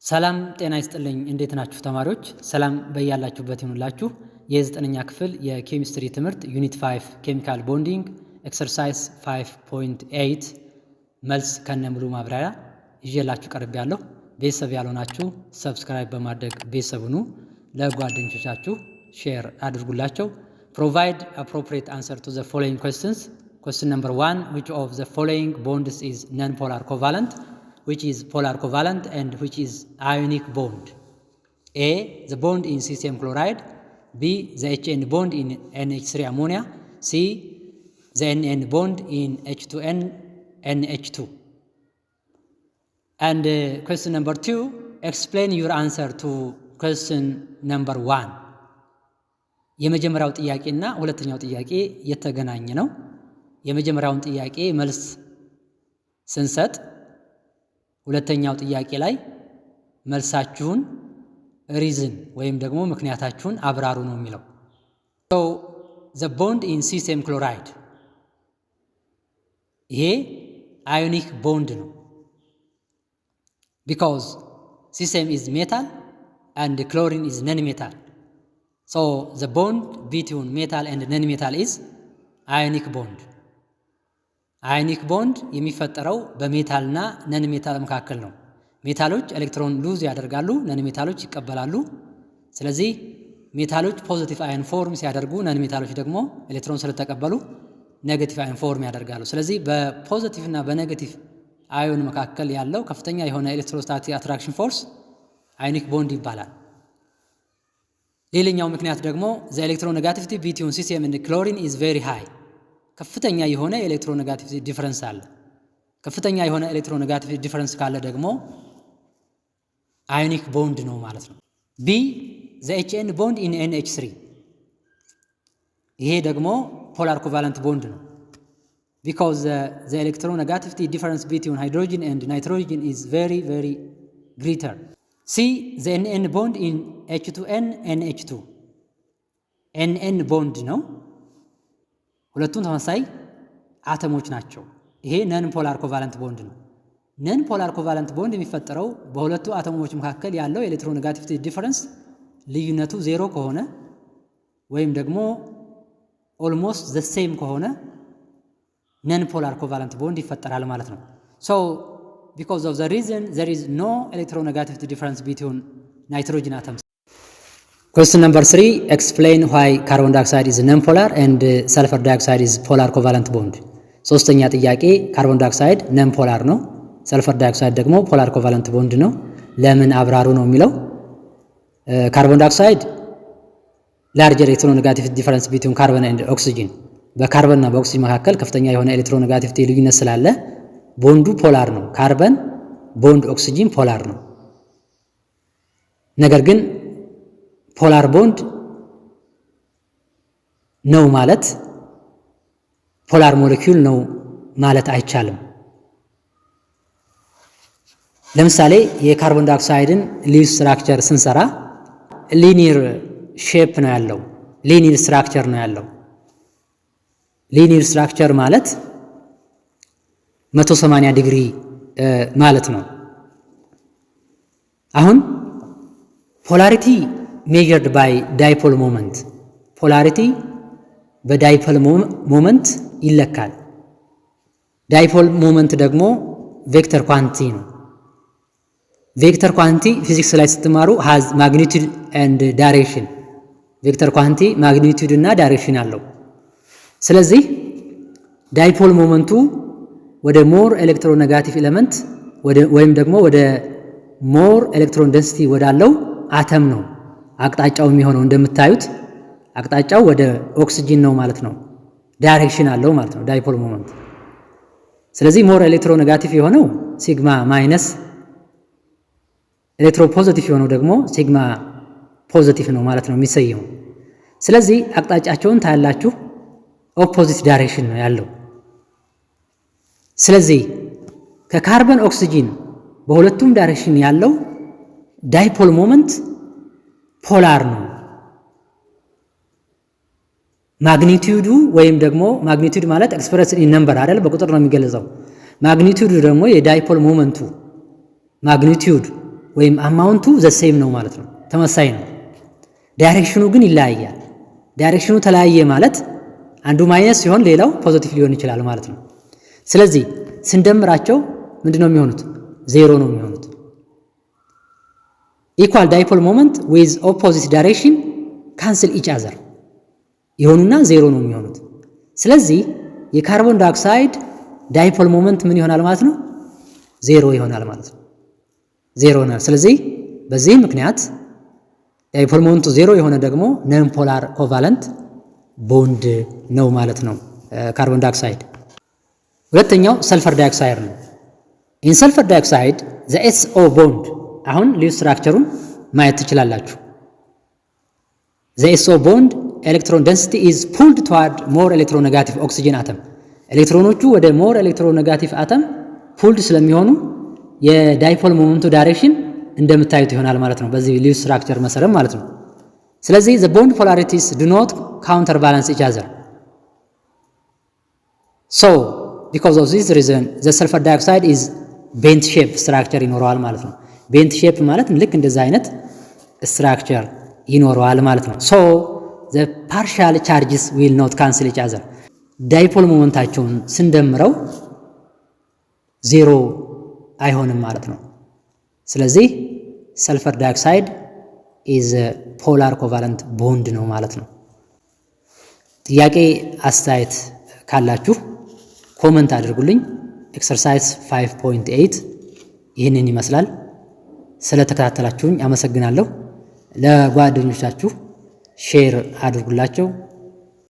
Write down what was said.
ሰላም ጤና ይስጥልኝ እንዴት ናችሁ ተማሪዎች? ሰላም በያላችሁበት ይሁንላችሁ። የ9ኛ ክፍል የኬሚስትሪ ትምህርት ዩኒት 5 ኬሚካል ቦንዲንግ ኤክሰርሳይዝ 5.8 መልስ ከነሙሉ ማብራሪያ ይዤላችሁ ቀርቤያለሁ። ቤተሰብ ያልሆናችሁ ሰብስክራይብ በማድረግ ቤተሰብ ሁኑ። ለጓደኞቻችሁ ሼር አድርጉላቸው። Provide appropriate answer to the following questions. Question number 1, which of the following bonds is non-polar covalent? Which is polar covalent and which is ionic bond? A, the bond in CCM chloride. B, the HN bond in NH3 ammonia. C, the NN bond in H2N NH2. And question number 2, explain your answer to question number 1. የመጀመሪያው ጥያቄና ሁለተኛው ጥያቄ የተገናኘ ነው። የመጀመሪያውን ጥያቄ መልስ ስንሰጥ ሁለተኛው ጥያቄ ላይ መልሳችሁን ሪዝን ወይም ደግሞ ምክንያታችሁን አብራሩ ነው የሚለው። So the bond in CCM chloride ይሄ ionic bond ነው. Because CCM is metal and chlorine is non-metal. So the bond between metal and non-metal is ionic bond. አዮኒክ ቦንድ የሚፈጠረው በሜታልና ነን ሜታል መካከል ነው። ሜታሎች ኤሌክትሮን ሉዝ ያደርጋሉ፣ ነን ሜታሎች ይቀበላሉ። ስለዚህ ሜታሎች ፖዚቲቭ አዮን ፎርም ሲያደርጉ፣ ነን ሜታሎች ደግሞ ኤሌክትሮን ስለተቀበሉ ኔጌቲቭ አዮን ፎርም ያደርጋሉ። ስለዚህ በፖዚቲቭ እና በኔጌቲቭ አዮን መካከል ያለው ከፍተኛ የሆነ ኤሌክትሮስታቲክ አትራክሽን ፎርስ አዮኒክ ቦንድ ይባላል። ሌላኛው ምክንያት ደግሞ the electronegativity between CCM and chlorine is very high. ከፍተኛ የሆነ ኤሌክትሮኔጋቲቪቲ ዲፈረንስ አለ። ከፍተኛ የሆነ ኤሌክትሮኔጋቲቪቲ ዲፈረንስ ካለ ደግሞ አዮኒክ ቦንድ ነው ማለት ነው። ቢ the HN bond in NH3 ይሄ ደግሞ ፖላር ኮቫለንት ቦንድ ነው። because the electronegativity difference between hydrogen and nitrogen is very greater. C the NN bond in H2N NH2 NN ቦንድ ነው። ሁለቱም ተመሳሳይ አተሞች ናቸው። ይሄ ነን ፖላር ኮቫለንት ቦንድ ነው። ነን ፖላር ኮቫለንት ቦንድ የሚፈጠረው በሁለቱ አተሞች መካከል ያለው ኤሌክትሮኔጋቲቪቲ ዲፈረንስ ልዩነቱ ዜሮ ከሆነ ወይም ደግሞ ኦልሞስት ዘ ሴም ከሆነ ነን ፖላር ኮቫለንት ቦንድ ይፈጠራል ማለት ነው። So because of the reason there is no electronegativity difference between nitrogen atoms. Question number 3, explain why carbon dioxide is non-polar and sulfur dioxide is polar covalent bond. ሶስተኛ ጥያቄ ካርቦን ዳይኦክሳይድ ነን ፖላር ነው፣ ሰልፈር ዳይኦክሳይድ ደግሞ ፖላር ኮቫለንት ቦንድ ነው። ለምን አብራሩ ነው የሚለው። ካርቦን ዳይኦክሳይድ ላርጅ ኤሌክትሮኔጋቲቪቲ ዲፈረንስ ቢትዊን ካርበን ኤንድ ኦክሲጅን፣ በካርበንና በኦክሲጅን መካከል ከፍተኛ የሆነ ኤሌክትሮኔጋቲቪቲ ልዩነት ስላለ ቦንዱ ፖላር ነው። ካርበን ቦንድ ኦክሲጅን ፖላር ነው። ነገር ግን ፖላር ቦንድ ነው ማለት ፖላር ሞለኪውል ነው ማለት አይቻልም። ለምሳሌ የካርቦን ዳይኦክሳይድን ሊቭ ስትራክቸር ስንሰራ ሊኒየር ሼፕ ነው ያለው፣ ሊኒየር ስትራክቸር ነው ያለው። ሊኒየር ስትራክቸር ማለት 180 ዲግሪ ማለት ነው። አሁን ፖላሪቲ measured by dipole moment, polarity በዳይፖል ሞመንት ይለካል። ዳይፖል ሞመንት ደግሞ ቬክተር ኳንቲቲ ነው። ቬክተር ኳንቲቲ ፊዚክስ ላይ ስትማሩ has magnitude and direction። ቬክተር ኳንቲቲ ማግኒቲዩድ እና ዳይሬክሽን አለው። ስለዚህ ዳይፖል ሞመንቱ ወደ ሞር ኤሌክትሮኔጋቲቭ ኤሌመንት ወይም ደግሞ ወደ ሞር ኤሌክትሮን ዴንሲቲ ወዳለው አተም ነው አቅጣጫው የሚሆነው። እንደምታዩት አቅጣጫው ወደ ኦክሲጅን ነው ማለት ነው። ዳይሬክሽን አለው ማለት ነው ዳይፖል ሞመንት። ስለዚህ ሞር ኤሌክትሮኔጋቲቭ የሆነው ሲግማ ማይነስ፣ ኤሌክትሮፖዚቲቭ የሆነው ደግሞ ሲግማ ፖዚቲቭ ነው ማለት ነው የሚሰየው። ስለዚህ አቅጣጫቸውን ታያላችሁ፣ ኦፖዚት ዳይሬክሽን ነው ያለው። ስለዚህ ከካርበን ኦክሲጅን በሁለቱም ዳይሬክሽን ያለው ዳይፖል ሞመንት ፖላር ነው። ማግኒቲዩዱ ወይም ደግሞ ማግኒቲዩድ ማለት ኤክስፕረስ ኢን ነምበር አይደል፣ በቁጥር ነው የሚገለጸው። ማግኒቲዩዱ ደግሞ የዳይፖል ሞመንቱ ማግኒቲዩድ ወይም አማውንቱ ዘሴም ነው ማለት ነው፣ ተመሳይ ነው። ዳይሬክሽኑ ግን ይለያያል። ዳይሬክሽኑ ተለያየ ማለት አንዱ ማይነስ ሲሆን ሌላው ፖዚቲቭ ሊሆን ይችላል ማለት ነው። ስለዚህ ስንደምራቸው ምንድነው የሚሆኑት? ዜሮ ነው የሚሆኑት። ኢኳል ዳይፖል ሞመንት ዊዝ ኦፖዚት ዳይሬክሽን ካንስል ኢች አዘር ይሆኑና ዜሮ ነው የሚሆኑት። ስለዚህ የካርቦን ዳይኦክሳይድ ዳይፖል ሞመንት ምን ይሆናል ማለት ነው? ዜሮ ይሆናል ማለት ነው። ዜሮ ይሆናል። ስለዚህ በዚህ ምክንያት ዳይፖል ሞመንቱ ዜሮ የሆነ ደግሞ ነን ፖላር ኮቫለንት ቦንድ ነው ማለት ነው ካርቦን ዳይኦክሳይድ። ሁለተኛው ሰልፈር ዳይኦክሳይድ ነው። ኢን ሰልፈር ዳይኦክሳይድ ዘ SO ቦንድ አሁን ሊው ስትራክቸሩን ማየት ትችላላችሁ። ዘ SO ቦንድ ኤሌክትሮን ዴንሲቲ ኢዝ ፑልድ ቱዋርድ ሞር ኤሌክትሮኔጋቲቭ ኦክሲጅን አተም። ኤሌክትሮኖቹ ወደ ሞር ኤሌክትሮኔጋቲቭ አተም ፑልድ ስለሚሆኑ የዳይፖል ሞመንቱ ዳይሬክሽን እንደምታዩት ይሆናል ማለት ነው፣ በዚህ ሊው ስትራክቸር መሰረት ማለት ነው። ስለዚህ ዘ ቦንድ ፖላሪቲስ ዱ ኖት ካውንተር ባላንስ ኢች አዘር ሶ ቢኮዝ ኦፍ ዚስ ሪዝን ዘ ሰልፈር ዳይኦክሳይድ ኢዝ ቤንት ሼፕ ስትራክቸር ይኖረዋል ማለት ነው። ቤንት ሼፕ ማለት ልክ እንደዛ አይነት ስትራክቸር ይኖረዋል ማለት ነው። ሶ ዘ ፓርሻል ቻርጅስ ዊል ኖት ካንስል ኢች አዘር ዳይፖል ሞመንታቸውን ስንደምረው ዜሮ አይሆንም ማለት ነው። ስለዚህ ሰልፈር ዳይኦክሳይድ ኢዝ ፖላር ኮቫለንት ቦንድ ነው ማለት ነው። ጥያቄ አስተያየት ካላችሁ ኮመንት አድርጉልኝ። ኤክሰርሳይዝ 5.8 ይህንን ይመስላል። ስለተከታተላችሁኝ አመሰግናለሁ። ለጓደኞቻችሁ ሼር አድርጉላቸው።